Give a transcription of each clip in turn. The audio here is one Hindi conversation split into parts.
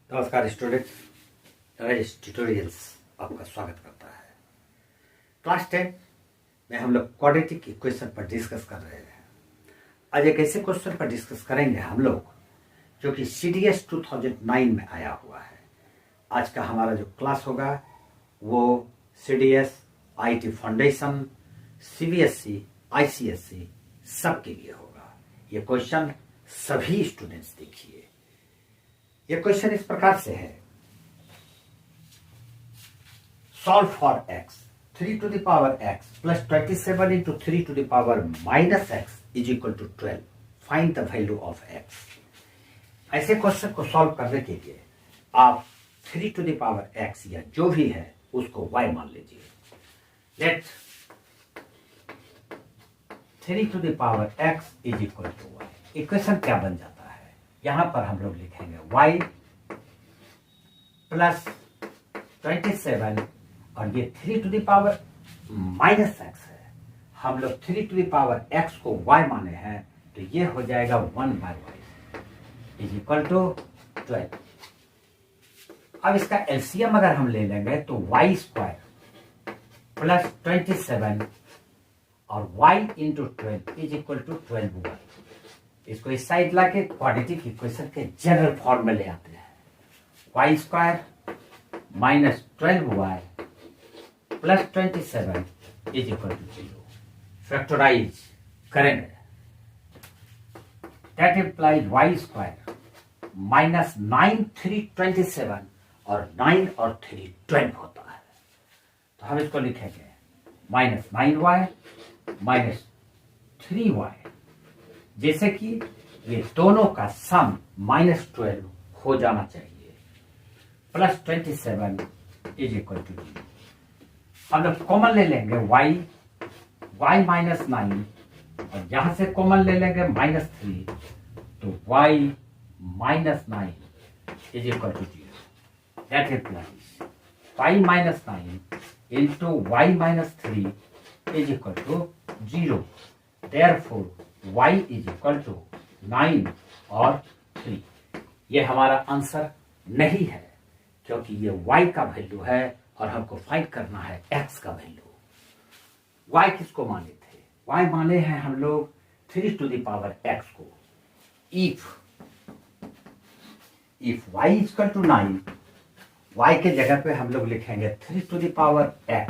नमस्कार स्टूडेंट्स, रजेश ट्यूटोरियल्स आपका स्वागत करता है। क्लास 10 में हम लोग क्वाड्रेटिक इक्वेशन पर डिस्कस कर रहे हैं। आज एक ऐसे क्वेश्चन पर डिस्कस करेंगे हम लोग जो कि CDS 2009 में आया हुआ है। आज का हमारा जो क्लास होगा वो CDS IIT foundation, CBSE ICSE सबके लिए होगा। ये क्वेश्चन सभी स्टूडेंट्स देखिए। ये क्वेश्चन इस प्रकार से है, solve for x 3 to the power x plus 27 into 3 to the power minus x is equal to 12. Find the value of x. ऐसे क्वेश्चन को सॉल्व करने के लिए आप 3 to the power x या जो भी है उसको y मान लीजिए। Let 3 to the power x is equal to y। Equation क्या बन जाता है? यहां पर हम लोग लिखेंगे y प्लस 27 और ये 3 to the power minus x है। हम लोग 3 to the power x को y माने हैं तो ये हो जाएगा 1/y इज इक्वल टू 12। अब इसका एलसीएम अगर हम ले लेंगे तो y स्क्वायर प्लस 27 और y into 12 is equal to 12y। इसको इस साइड लाके क्वाड्रेटिक इक्वेशन के जनरल फॉर्म में ले आते हैं। y square minus 12y plus 27 is equal to 0। Factorise करेंगे, that implies y square minus 9 3 27 और 9 और 3 12 होता है। तो हम इसको लिखेंगे माइनस 9y माइनस 3y, जैसे कि ये दोनों का सम माइनस 12 हो जाना चाहिए, प्लस 27 इज इक्वल टू 0। हम लोग कॉमन ले लेंगे y माइनस 9 और यहां से कॉमन ले लेंगे माइनस 3, तो y minus 9 is equal to 0। That implies y minus 9 into y minus 3 is equal to 0। Therefore y is equal to 9 और 3। ये हमारा आंसर नहीं है क्योंकि ये y का वैल्यू है और हमको फाइंड करना है x का वैल्यू। y किसको माने थे? y माने हैं हम लोग 3 to the power x को। if y is equal to 9, y के जगह पे हम लोग लिखेंगे 3 to the power x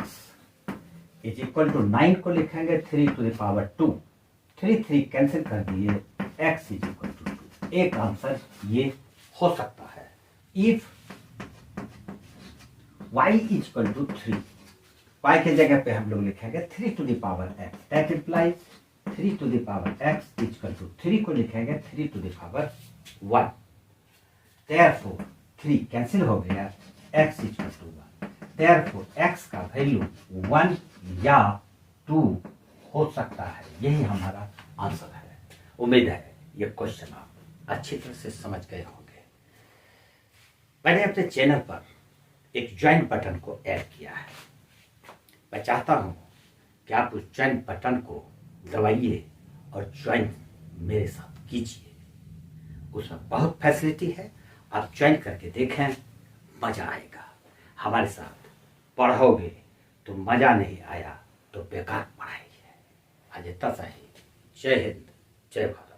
is equal to 9 को लिखेंगे 3 to the power 2। 3 कैंसिल कर दिए, x इज इक्वल टू 2। एक आंसर ये हो सकता है। If y is equal to 3, y के जगह पे हम लोग लिखेंगे 3 to the power x। That implies 3 to the power x is equal to 3 को लिखेंगे 3 to the power 1। Therefore 3 cancel हो गया, x is equal to 1। Therefore x का वैल्यू 1 या 2 हो सकता है। यही हमारा आंसर है। उम्मीद है ये क्वेश्चन आप अच्छी तरह से समझ गए होंगे। मैंने अपने चैनल पर एक ज्वाइन बटन को ऐड किया है। मैं चाहता हूं कि आप उस ज्वाइन बटन को दबाइए और ज्वाइन मेरे साथ कीजिए। उसमें बहुत फैसिलिटी है, आप ज्वाइन करके देखें, मजा आएगा। हमारे साथ पढ़ोगे तो मजा नहीं आया तो बेकार पढ़ाई है। आज इतना सा ही। जय हिंद, जय भारत।